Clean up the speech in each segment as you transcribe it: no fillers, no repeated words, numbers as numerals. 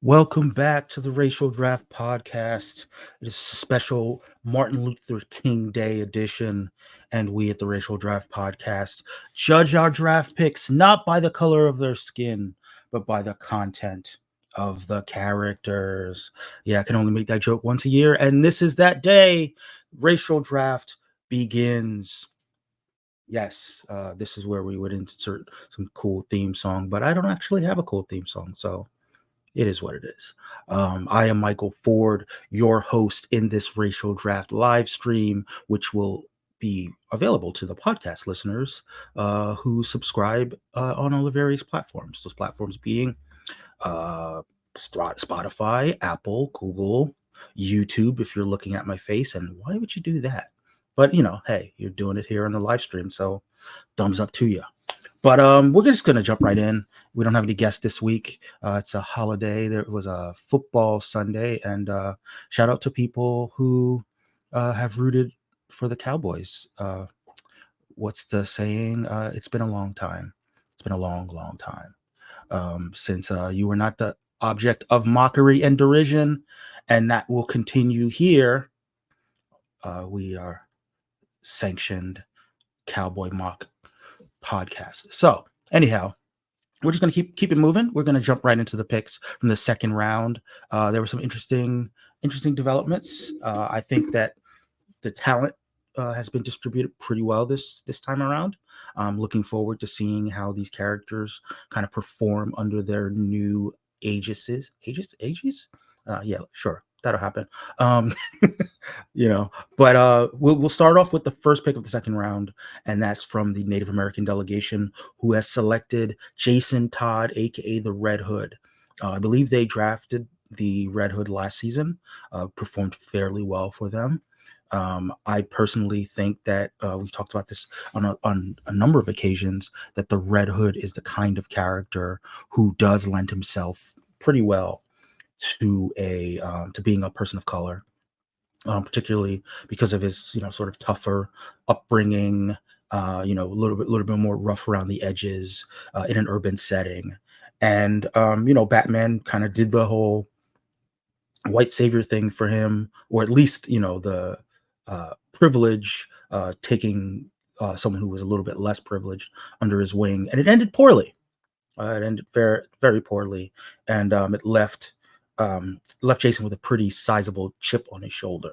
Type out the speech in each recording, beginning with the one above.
Welcome back to the Racial Draft Podcast. It is a special Martin Luther King Day edition, and we at the Racial Draft Podcast judge our draft picks not by the color of their skin, but by the content of the characters. Yeah, I can only make that joke once a year, and this is that day. Racial Draft begins. Yes, this is where we would insert some cool theme song, but I don't actually have a cool theme song, so it is what it is. I am Michael Ford, your host in this Racial Draft live stream, which will be available to the podcast listeners who subscribe on all the various platforms. Those platforms being uh, Spotify, Apple, Google, YouTube, if you're looking at my face. And why would you do that? But, hey, you're doing it here on the live stream. So thumbs up to you. But we're just gonna jump right in. We don't have any guests this week. It's a holiday. There was a football Sunday, and shout out to people who have rooted for the Cowboys. What's the saying? It's been a long time. It's been a long, long time since you were not the object of mockery and derision, and that will continue here. We are sanctioned Cowboy mock podcast. So anyhow, we're just going to keep it moving. We're going to jump right into the picks from the second round. There were some interesting developments. I think that the talent has been distributed pretty well this time around. I'm looking forward to seeing how these characters kind of perform under their new ages. Yeah, sure, that'll happen. Um, but we'll start off with the first pick of the second round, and that's from the Native American delegation who has selected Jason Todd, aka the Red Hood. I believe they drafted the Red Hood last season, performed fairly well for them. I personally think that we've talked about this on a number of occasions, that the Red Hood is the kind of character who does lend himself pretty well to being a person of color, particularly because of his sort of tougher upbringing, a little bit more rough around the edges in an urban setting. And Batman kind of did the whole white savior thing for him, or at least the privilege, taking someone who was a little bit less privileged under his wing, and it ended poorly. It ended very, very poorly, and it left Jason with a pretty sizable chip on his shoulder.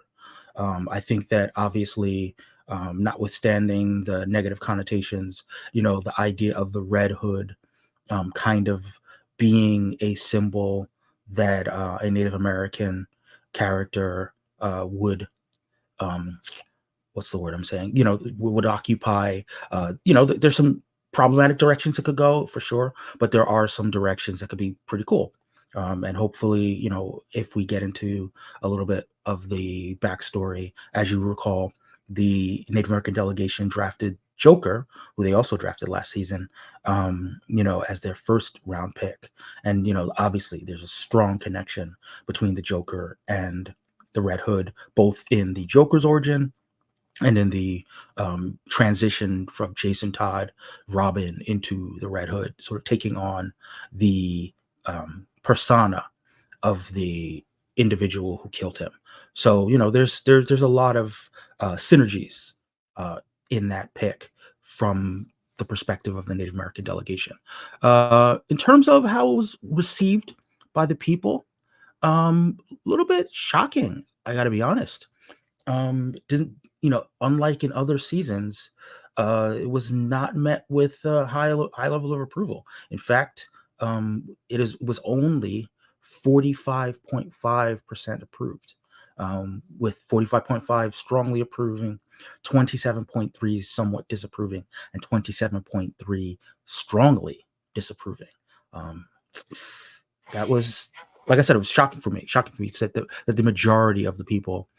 I think that obviously, notwithstanding the negative connotations, the idea of the Red Hood kind of being a symbol that a Native American character would, um, what's the word I'm saying? Would occupy. There's some problematic directions it could go for sure, but there are some directions that could be pretty cool. And hopefully, if we get into a little bit of the backstory, as you recall, the Native American delegation drafted Joker, who they also drafted last season, as their first round pick. And, obviously there's a strong connection between the Joker and the Red Hood, both in the Joker's origin and in the transition from Jason Todd, Robin, into the Red Hood, sort of taking on the persona of the individual who killed him. So there's a lot of synergies uh, in that pick from the perspective of the Native American delegation. In terms of how it was received by the people, a little bit shocking. I got to be honest. Didn't unlike in other seasons, it was not met with a high level of approval. In fact, was only 45.5% approved, with 45.5 strongly approving, 27.3 somewhat disapproving, and 27.3 strongly disapproving. Um, that was, like I said, it was shocking for me. Shocking for me to that the majority of the people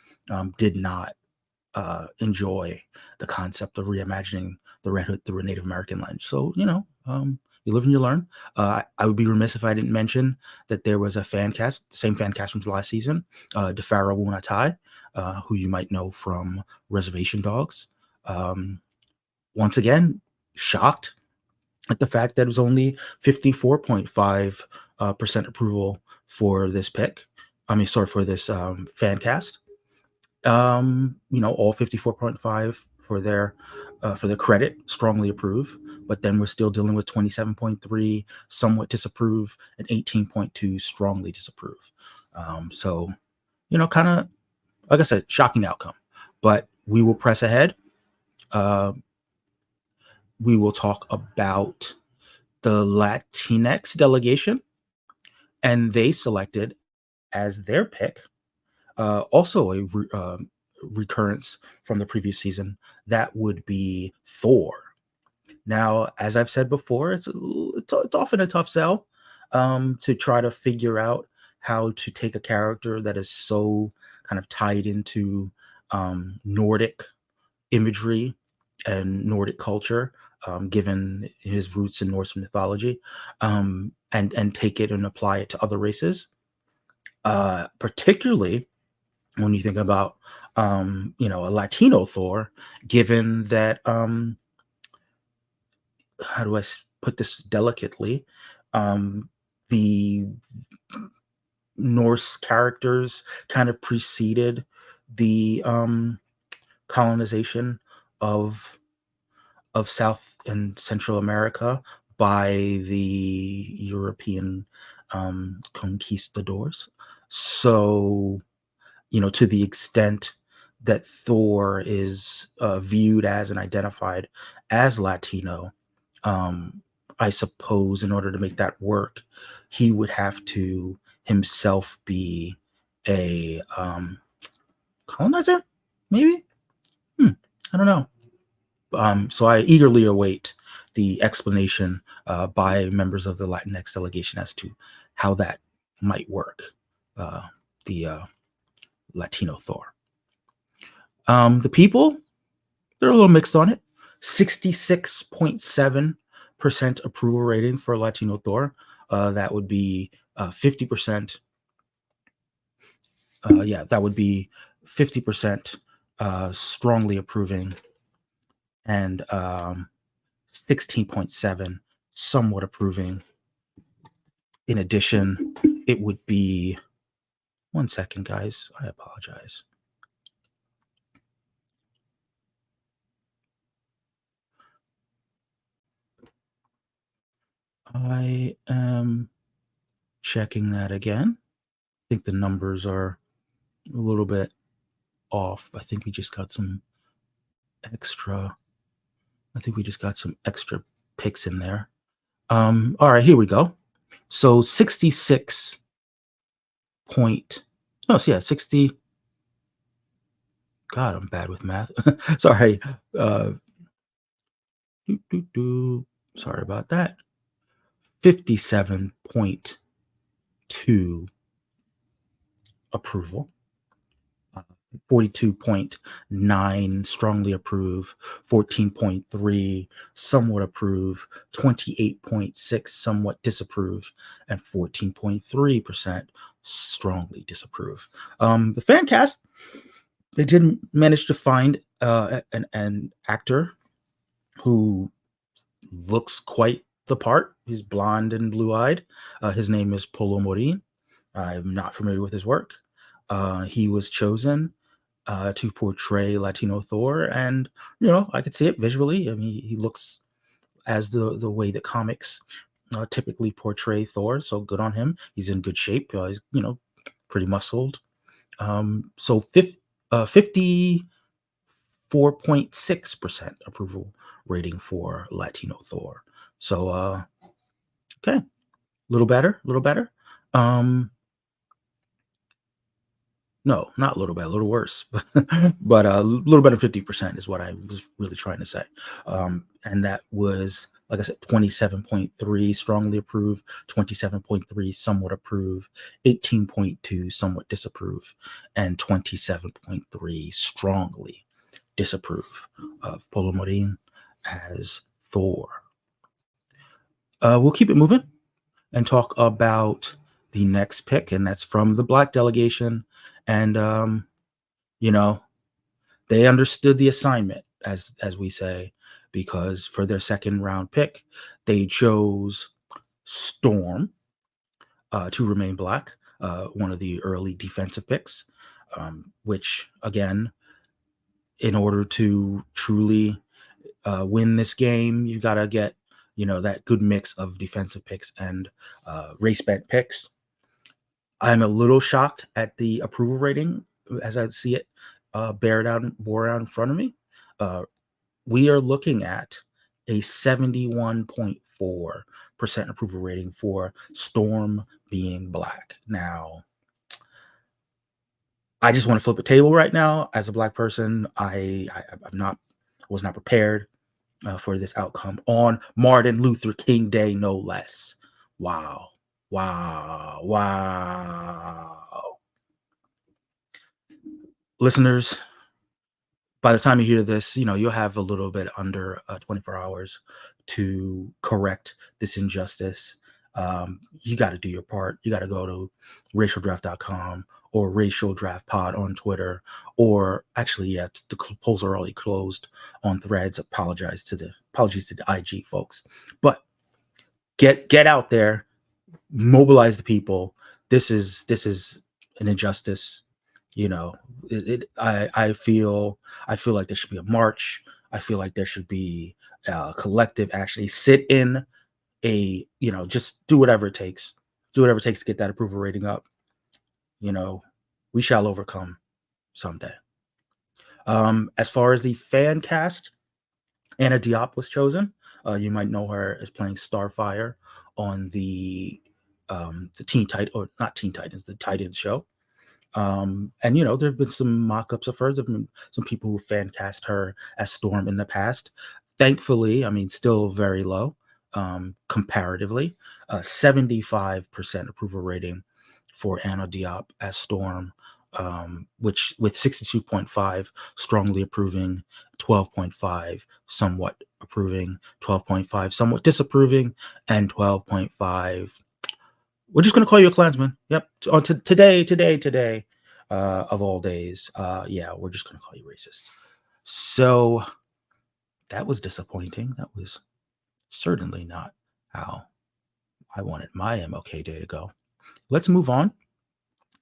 did not enjoy the concept of reimagining the Red Hood through a Native American lens. So, you live and you learn. I would be remiss if I didn't mention that there was a fan cast, same fan cast from last season, DeFaro Wunatai, who you might know from Reservation Dogs. Once again, shocked at the fact that it was only 54.5 percent approval for this pick. I mean, sorry, for this fan cast. All 54.5 for their credit strongly approve, but then we're still dealing with 27.3 somewhat disapprove and 18.2 strongly disapprove. So, kind of, like I said, shocking outcome. But we will press ahead. We will talk about the Latinx delegation, and they selected as their pick also a recurrence from the previous season. That would be Thor. Now, as I've said before, it's often a tough sell to try to figure out how to take a character that is so kind of tied into Nordic imagery and Nordic culture, given his roots in Norse mythology, and take it and apply it to other races. Particularly when you think about a Latino Thor, given that how do I put this delicately? The Norse characters kind of preceded the colonization of South and Central America by the European conquistadors. So, to the extent that Thor is viewed as and identified as Latino, I suppose in order to make that work, he would have to himself be a colonizer, maybe. I don't know. So I eagerly await the explanation by members of the Latinx delegation as to how that might work. The Latino Thor. The people, they're a little mixed on it. 66.7% approval rating for Latino Thor. That would be 50%. That would be 50% strongly approving, and 16.7 somewhat approving. In addition, it would be, one second, guys, I apologize. I am checking that again. I think the numbers are a little bit off. I think we just got some extra picks in there. All right, here we go. So 66 point, no, so yeah, 60. God, I'm bad with math. Sorry. Sorry about that. 57.2 approval. 42.9 strongly approve, 14.3 somewhat approve, 28.6 somewhat disapprove, and 14.3% strongly disapprove. The fan cast, they didn't manage to find an actor who looks quite the part. He's blonde and blue-eyed. His name is Polo Morin. I'm not familiar with his work. He was chosen to portray Latino Thor, and I could see it visually. I mean, he looks as the way that comics typically portray Thor. So good on him. He's in good shape. He's pretty muscled. So 54.6% approval rating for Latino Thor. So okay, a little better. No, not a little bit, a little worse, but a little better than 50% is what I was really trying to say. And that was, like I said, 27.3 strongly approve, 27.3 somewhat approve, 18.2 somewhat disapprove, and 27.3 strongly disapprove of Polo Morin as Thor. We'll keep it moving and talk about the next pick, and that's from the Black delegation. And they understood the assignment, as we say, because for their second round pick, they chose Storm. to remain black, one of the early defensive picks, which again, in order to truly win this game, you got to get that good mix of defensive picks and race bet picks. I'm a little shocked at the approval rating as I see it bore out in front of me. Uh, we are looking at a 71.4% approval rating for Storm being black. Now, I just want to flip a table right now. As a black person, I was not prepared for this outcome on Martin Luther King Day, no less. Wow. Wow. Wow. Listeners, by the time you hear this, you'll have a little bit under 24 hours to correct this injustice. You got to do your part. You got to go to racialdraft.com or Racial Draft Pod on Twitter, or actually, yeah, the polls are already closed on Threads. Apologies to the IG folks, but get out there, mobilize the people. This is an injustice. I feel like there should be a march. I feel like there should be a collective actually sit in just do whatever it takes. Do whatever it takes to get that approval rating up. We shall overcome someday. As far as the fan cast, Anna Diop was chosen. You might know her as playing Starfire on the Teen Titans, or not Teen Titans, the Titans show. And there have been some mock-ups of her. There have been some people who fan cast her as Storm in the past. Thankfully, still very low comparatively. 75% approval rating for Anna Diop as Storm, which with 62.5 strongly approving, 12.5 somewhat approving, 12.5 somewhat disapproving, and 12.5. We're just going to call you a Klansman. Yep. On today, of all days. Yeah, we're just going to call you racist. So that was disappointing. That was certainly not how I wanted my MLK Day to go. Let's move on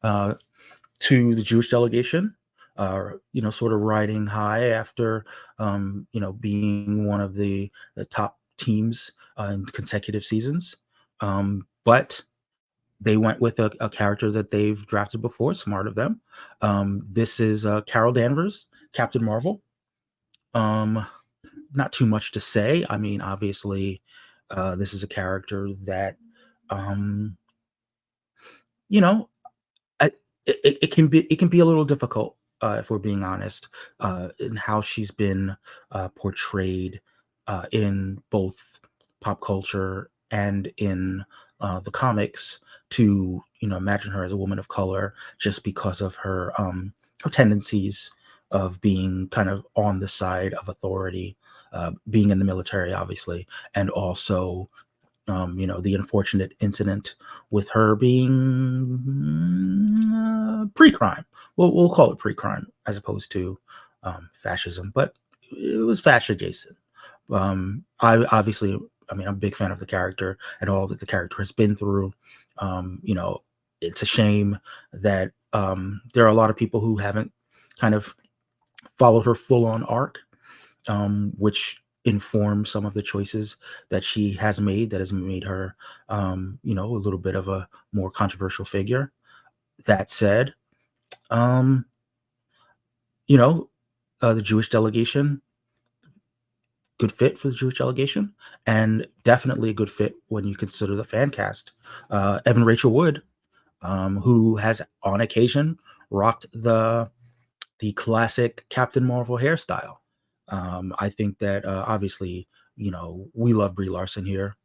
to the Jewish delegation. Sort of riding high after, being one of the top teams in consecutive seasons. But they went with a character that they've drafted before. Smart of them. This is Carol Danvers, Captain Marvel. Not too much to say. Obviously, this is a character that, it can be a little difficult, if we're being honest, in how she's been portrayed in both pop culture and in the comics, to imagine her as a woman of color, just because of her tendencies of being kind of on the side of authority, being in the military, obviously, and also the unfortunate incident with her being pre-crime. We'll call it pre-crime as opposed to fascism, but it was fascist adjacent. I'm a big fan of the character and all that the character has been through. It's a shame that there are a lot of people who haven't kind of followed her full-on arc, which informs some of the choices that she has made, that has made her, a little bit of a more controversial figure. That said, the Jewish delegation, good fit for the Jewish delegation, and definitely a good fit when you consider the fan cast. Evan Rachel Wood, who has on occasion rocked the classic Captain Marvel hairstyle. I think that obviously, we love Brie Larson here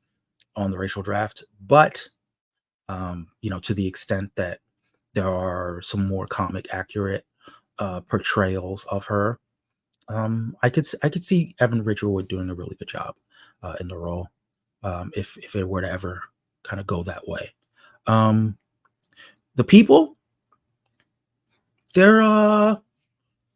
on the Racial Draft, but to the extent that there are some more comic accurate portrayals of her, I could see Evan Rachel Wood doing a really good job in the role, if it were to ever kind of go that way. The people, they're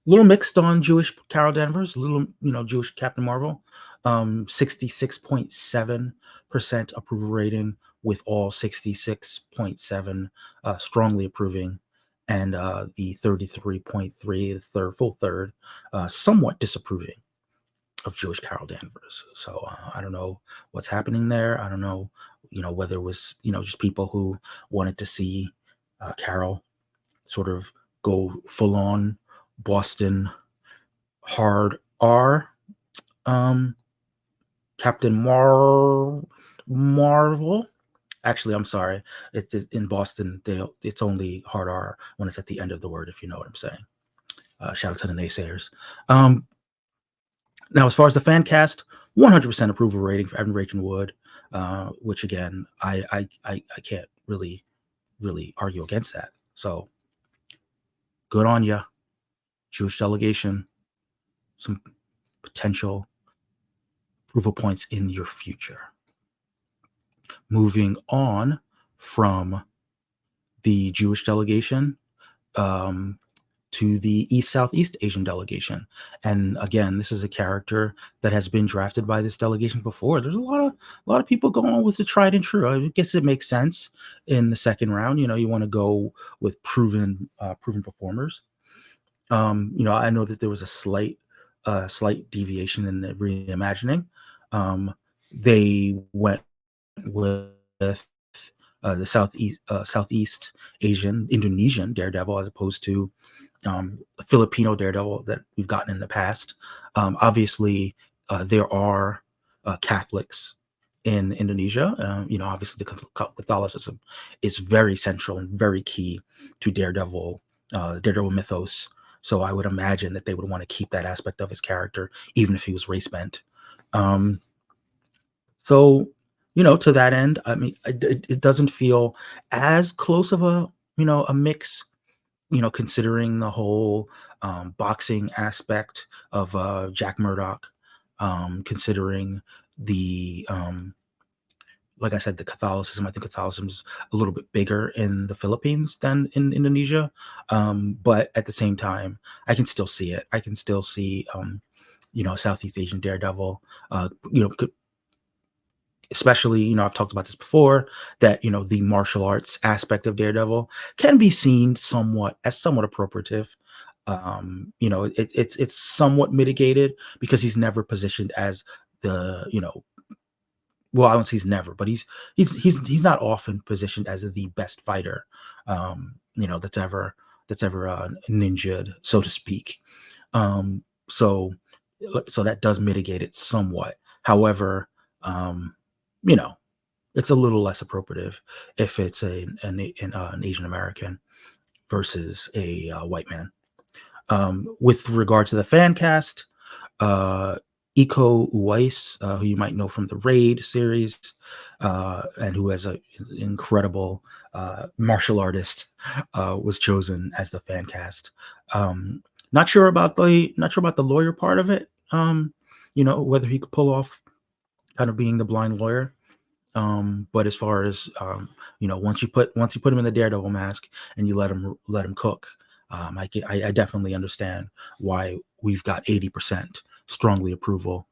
little mixed on Jewish Carol Danvers, little, Jewish Captain Marvel. 66.7% approval rating with all 66.7 strongly approving, and the 33.3, the full third, somewhat disapproving of Jewish Carol Danvers. So I don't know what's happening there. I don't know, whether it was, just people who wanted to see Carol sort of go full on Boston hard R. Um, Captain Marvel. Actually, I'm sorry. It's in Boston. It's only hard R when it's at the end of the word, if you know what I'm saying. Shout out to the naysayers. Um, Now, as far as the fan cast, 100% approval rating for Evan Rachel Wood, which again, I can't really argue against that. So good on ya, Jewish delegation. Some potential approval points in your future. Moving on from the Jewish delegation, um, to the East Southeast Asian delegation. And again, this is a character that has been drafted by this delegation before. There's a lot of people going with the tried and true. I guess it makes sense in the second round. You want to go with proven performers. I know that there was a slight deviation in the reimagining. They went with the Southeast Asian Indonesian Daredevil as opposed to Filipino Daredevil that we've gotten in the past. Obviously, there are Catholics in Indonesia. Obviously, the Catholicism is very central and very key to Daredevil mythos. So I would imagine that they would want to keep that aspect of his character, even if he was race bent. Um, so, to that end, I mean, it doesn't feel as close of a mix, considering the whole boxing aspect of Jack Murdoch, considering the like I said, the Catholicism. I think Catholicism is a little bit bigger in the Philippines than in Indonesia, but at the same time, I can still see it. I can still see, Southeast Asian Daredevil. Especially, I've talked about this before, that the martial arts aspect of Daredevil can be seen somewhat appropriative. It's somewhat mitigated because he's never positioned as the well, I don't say he's never, but he's not often positioned as the best fighter, that's ever ninja'd, so to speak. Um, so so that does mitigate it somewhat. However, um, you know, it's a little less appropriative if it's an Asian American versus a white man. With regard to the fan cast, uh, Iko Uwais, who you might know from the Raid series, and who has an incredible martial artist, was chosen as the fan cast. Um, not sure about the lawyer part of it. Whether he could pull off kind of being the blind lawyer. But as far as once you put him in the Daredevil mask and you let him cook, I definitely understand why we've got 80% strongly approval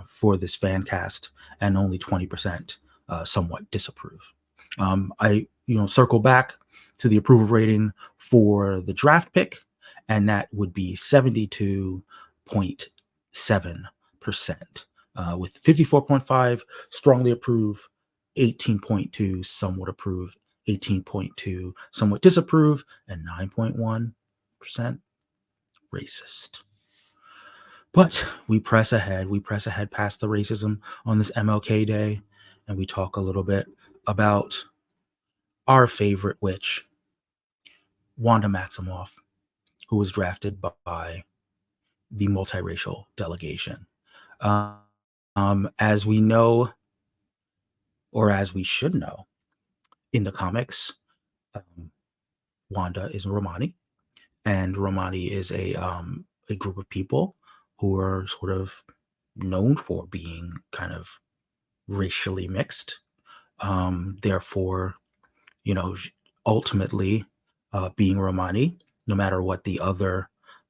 for this fan cast and only 20% somewhat disapprove. I circle back to the approval rating for the draft pick, and that would be 72.7%, with 54.5 strongly approve, 18.2 somewhat approve, 18.2 somewhat disapprove, and 9.1% racist. But we press ahead. We press ahead past the racism on this MLK Day, and we talk a little bit about our favorite witch, Wanda Maximoff, who was drafted by the multiracial delegation. As we know, or as we should know, in the comics, um, Wanda is Romani, and Romani is a group of people who are sort of known for being kind of racially mixed. Therefore, you know, sh- ultimately, being Romani, no matter what the other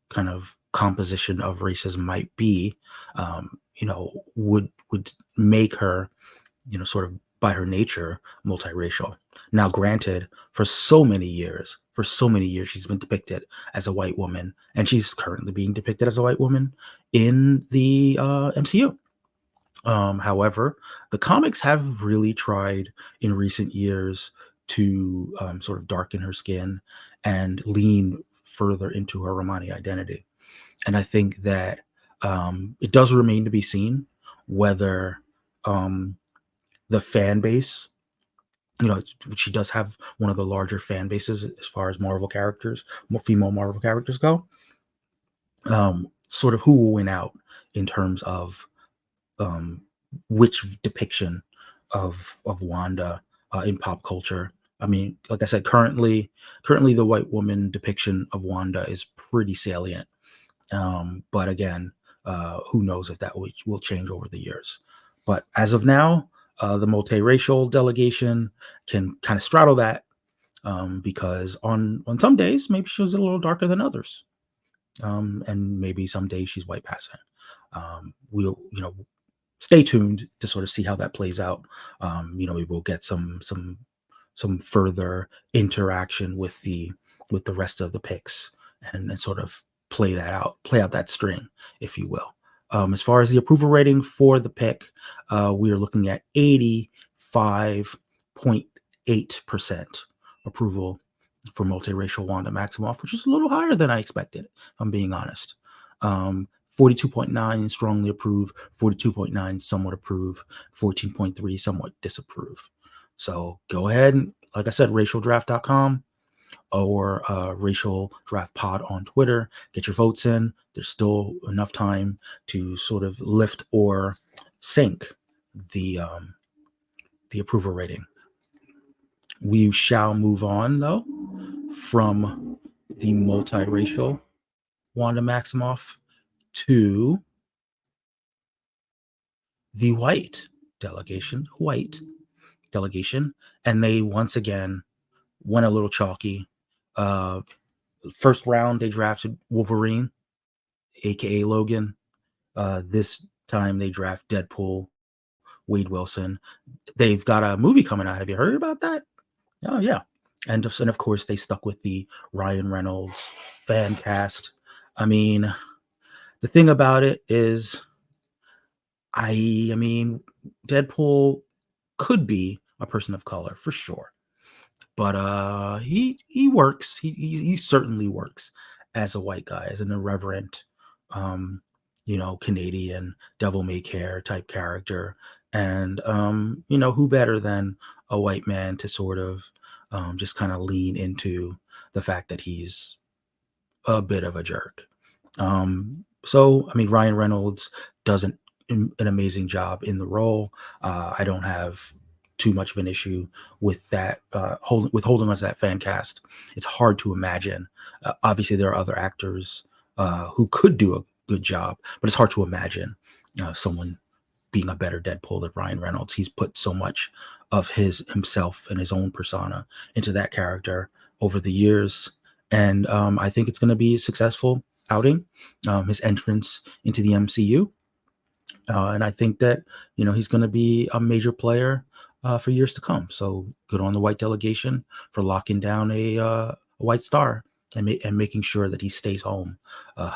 kind of composition of racism might be, would make her, sort of by her nature, multiracial. Now, granted, for so many years, she's been depicted as a white woman, and she's currently being depicted as a white woman in the MCU. However, the comics have really tried in recent years to sort of darken her skin and lean further into her Romani identity. And I think that it does remain to be seen whether um, the fan base, she does have one of the larger fan bases as far as Marvel characters, more female Marvel characters go. Sort of who will win out in terms of um, which depiction of Wanda in pop culture. I mean, like I said, currently the white woman depiction of Wanda is pretty salient. But again, who knows if that will change over the years. But as of now, the multiracial delegation can kind of straddle that because on some days maybe she's a little darker than others, and maybe some days she's white passing. We'll stay tuned to sort of see how that plays out. We will get some further interaction with the rest of the picks and sort of play out that string, if you will. As far as the approval rating for the pick, we are looking at 85.8% approval for multiracial Wanda Maximoff, which is a little higher than I expected, if I'm being honest. 42.9 strongly approve, 42.9 somewhat approve, 14.3 somewhat disapprove. So go ahead and, like I said, racialdraft.com or Racial Draft Pod on Twitter. Get your votes in. There's still enough time to sort of lift or sink the approval rating. We shall move on, though, from the multiracial Wanda Maximoff to the white delegation, and they once again went a little chalky. First round, they drafted Wolverine, aka Logan. This time they draft Deadpool, Wade Wilson. They've got a movie coming out. Have you heard about that? Oh yeah, and of course they stuck with the Ryan Reynolds fan cast. I mean, the thing about it is, I mean, Deadpool could be a person of color for sure, but he works. He certainly works as a white guy, as an irreverent, um, Canadian devil may care type character, and who better than a white man to sort of just kind of lean into the fact that he's a bit of a jerk. So, I mean, Ryan Reynolds does an amazing job in the role. I don't have too much of an issue with that, holding on to that fan cast. It's hard to imagine. Obviously, there are other actors who could do a good job, but it's hard to imagine someone being a better Deadpool than Ryan Reynolds. He's put so much of himself and his own persona into that character over the years, and I think it's going to be a successful outing. His entrance into the MCU, and I think that he's going to be a major player for years to come. So good on the white delegation for locking down a white star and making sure that he stays home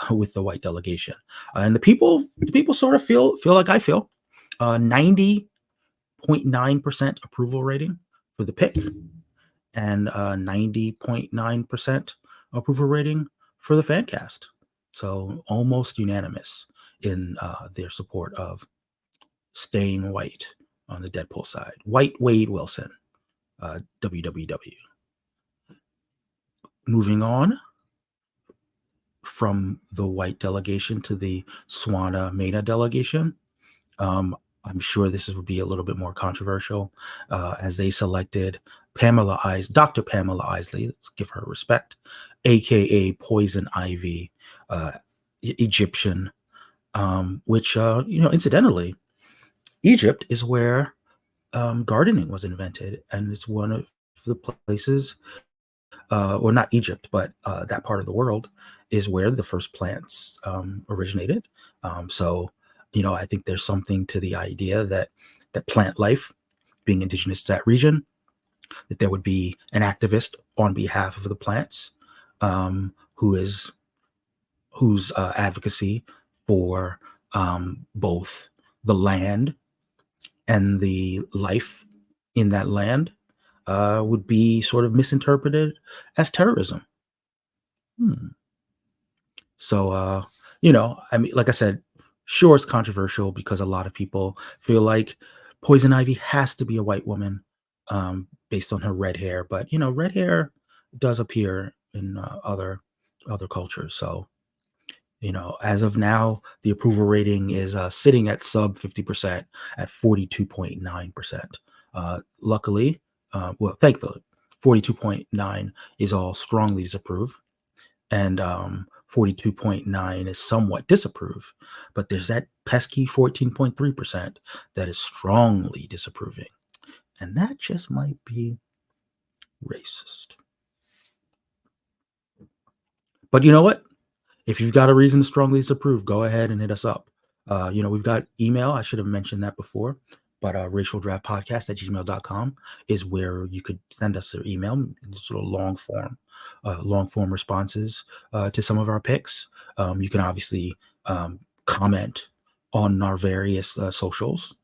with the white delegation. And the people sort of feel like I feel. 90.9% approval rating for the pick, and 90.9% approval rating for the fan cast. So almost unanimous in their support of staying white on the Deadpool side. White Wade Wilson, WWW. Moving on from the white delegation to the Swana Mena delegation. I'm sure this would be a little bit more controversial as they selected Dr. Pamela Isley, let's give her respect, aka Poison Ivy, Egyptian, which, incidentally, Egypt is where gardening was invented, and it's one of the places, or not Egypt, but that part of the world is where the first plants originated. So, I think there's something to the idea that plant life being indigenous to that region, that there would be an activist on behalf of the plants, who is whose advocacy for both the land and the life in that land would be sort of misinterpreted as terrorism. Hmm. So, I mean, like I said, sure, it's controversial because a lot of people feel like Poison Ivy has to be a white woman, based on her red hair. But red hair does appear in other cultures. So, as of now, the approval rating is sitting at sub 50% at 42.9%. Luckily, thankfully, 42.9 is all strongly disapprove, and 42.9 is somewhat disapprove. But there's that pesky 14.3% that is strongly disapproving. And that just might be racist. But you know what? If you've got a reason to strongly disapprove, go ahead and hit us up. We've got email. I should have mentioned that before, but racialdraftpodcast@gmail.com is where you could send us your email, sort of long form responses to some of our picks. You can obviously comment on our various socials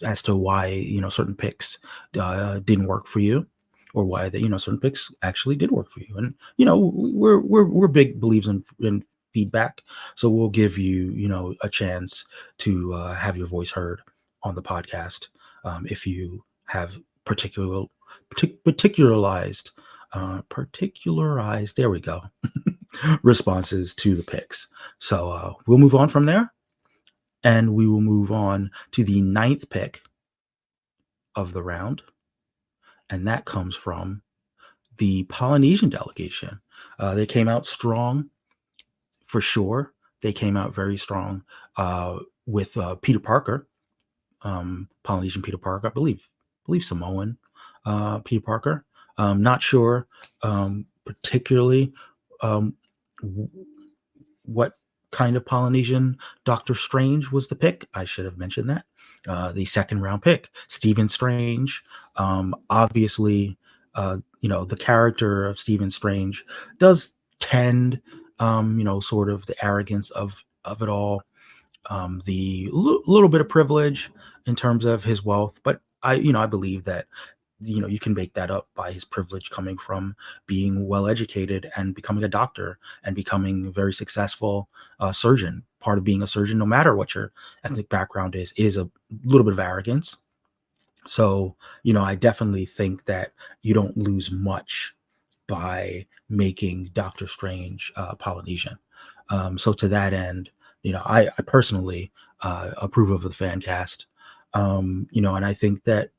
as to why certain picks didn't work for you, or why certain picks actually did work for you. And we're big believers in feedback, so we'll give you a chance to have your voice heard on the podcast, if you have particularized there we go responses to the picks. So we'll move on from there, and we will move on to the 9th pick of the round, and that comes from the Polynesian delegation. They came out strong, for sure. They came out very strong with Peter Parker, Polynesian Peter Parker, I believe Samoan Peter Parker. Not sure particularly what kind of Polynesian Doctor Strange was the pick. I should have mentioned that. The second round pick, Stephen Strange. Obviously, the character of Stephen Strange does tend, sort of the arrogance of it all, the little bit of privilege in terms of his wealth. But I believe that you can make that up by his privilege coming from being well educated and becoming a doctor and becoming a very successful surgeon. Part of being a surgeon, no matter what your ethnic background is a little bit of arrogance. So I definitely think that you don't lose much by making Doctor Strange Polynesian. So to that end, I personally approve of the fan cast. And I think that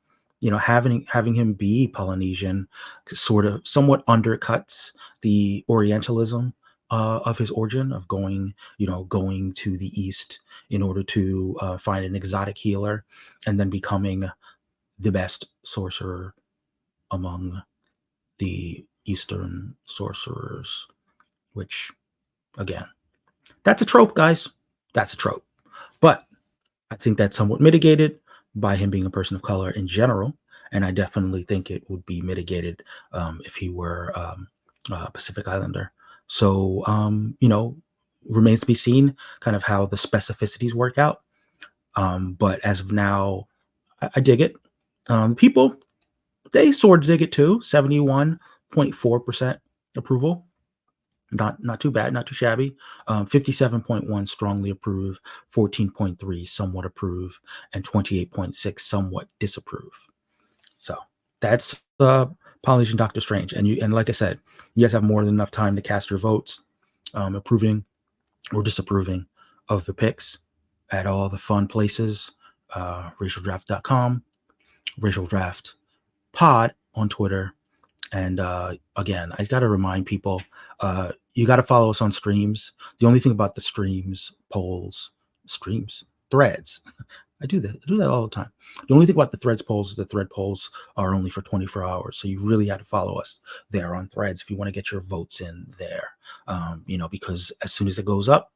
having him be Polynesian sort of somewhat undercuts the Orientalism of his origin, of going to the East in order to find an exotic healer, and then becoming the best sorcerer among the Eastern sorcerers, which, again, that's a trope, guys. That's a trope. But I think that's somewhat mitigated by him being a person of color in general. And I definitely think it would be mitigated if he were a Pacific Islander. So, remains to be seen kind of how the specificities work out. But as of now, I dig it. People, they sort of dig it too. 71.4% approval. Not too bad, not too shabby. 57.1 strongly approve, 14.3 somewhat approve, and 28.6 somewhat disapprove. So that's Polynesian Doctor Strange. And like I said, you guys have more than enough time to cast your votes, approving or disapproving of the picks at all the fun places. Racialdraft.com, Racial Draft Pod on Twitter. And again, I got to remind people, you got to follow us on streams. The only thing about the streams, threads, I do that all the time. The only thing about the threads polls is the thread polls are only for 24 hours. So you really have to follow us there on threads if you want to get your votes in there. Because as soon as it goes up,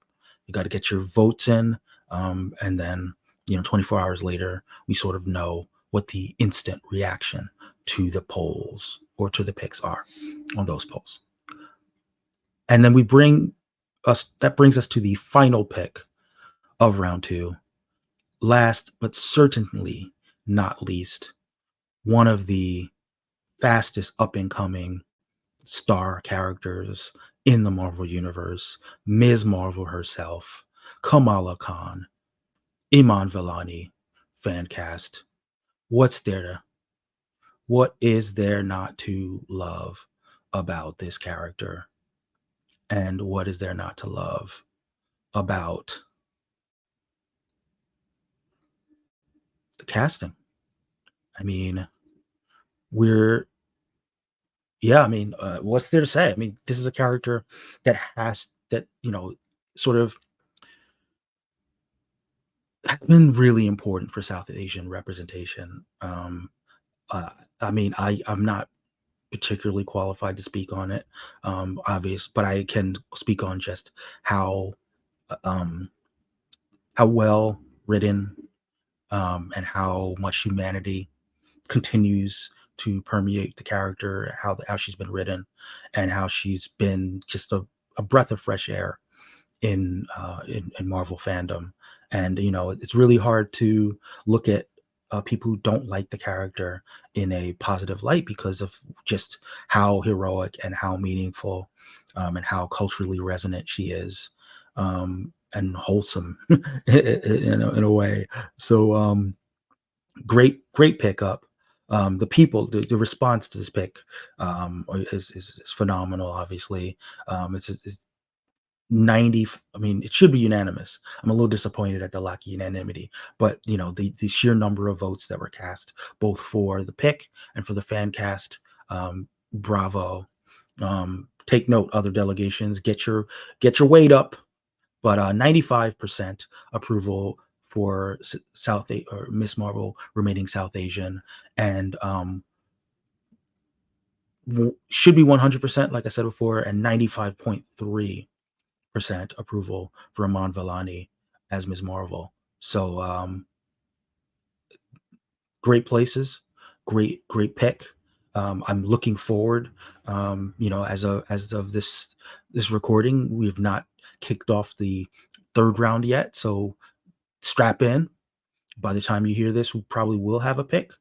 you got to get your votes in. And then, 24 hours later, we sort of know what the instant reaction to the polls or to the picks are on those polls. And then that brings us to the final pick of round two. Last but certainly not least, one of the fastest up and coming star characters in the Marvel Universe, Ms. Marvel herself, Kamala Khan, Iman Vellani, fan cast. What is there not to love about this character? And what is there not to love about the casting? I mean, we're what's there to say? I mean, this is a character that sort of has been really important for South Asian representation. I'm not particularly qualified to speak on it, obvious, but I can speak on just um, how well written and how much humanity continues to permeate the character, how she's been written, and how she's been just a breath of fresh air in Marvel fandom. And it's really hard to look at people who don't like the character in a positive light because of just how heroic and how meaningful and how culturally resonant she is, and wholesome in a way. So great pickup. The response to this pick is phenomenal. Obviously, it's 90. I mean, it should be unanimous. I'm a little disappointed at the lack of unanimity, but the sheer number of votes that were cast both for the pick and for the fan cast, bravo. Take note, other delegations, get your weight up. But 95% approval for or Miss Marvel remaining South Asian, and should be 100%, like I said before, and 95.3% approval for Iman Vellani as Ms. Marvel. So great places, great pick. I'm looking forward. As of this recording, we've not kicked off the third round yet, so strap in. By the time you hear this, we probably will have a pick.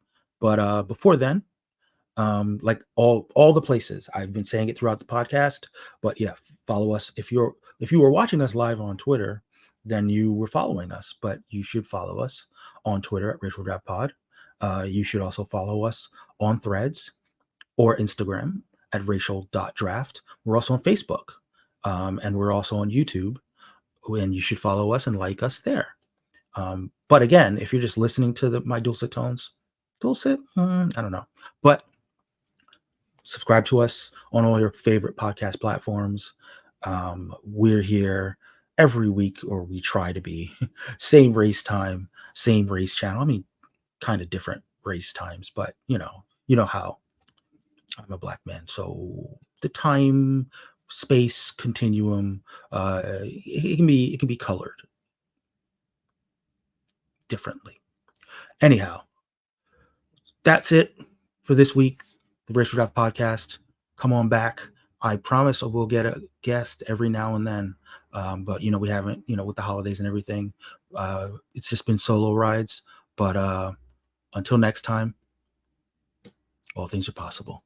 But before then, like all the places I've been saying it throughout the podcast. But yeah, follow us. If you were watching us live on Twitter, then you were following us. But you should follow us on Twitter at Racial Draft Pod. You should also follow us on Threads or Instagram at racial.draft. We're also on Facebook, and we're also on YouTube. And you should follow us and like us there. But again, if you're just listening to my dulcet tones, I don't know. But subscribe to us on all your favorite podcast platforms. We're here every week, or we try to be. Same race time, same race channel. I mean, kind of different race times, but you know how I'm a black man, so the time space continuum, it can be colored differently. Anyhow, that's it for this week. The Racial Draft Podcast. Come on back. I promise I will get a guest every now and then. But we haven't, with the holidays and everything. It's just been solo rides. But until next time, all things are possible.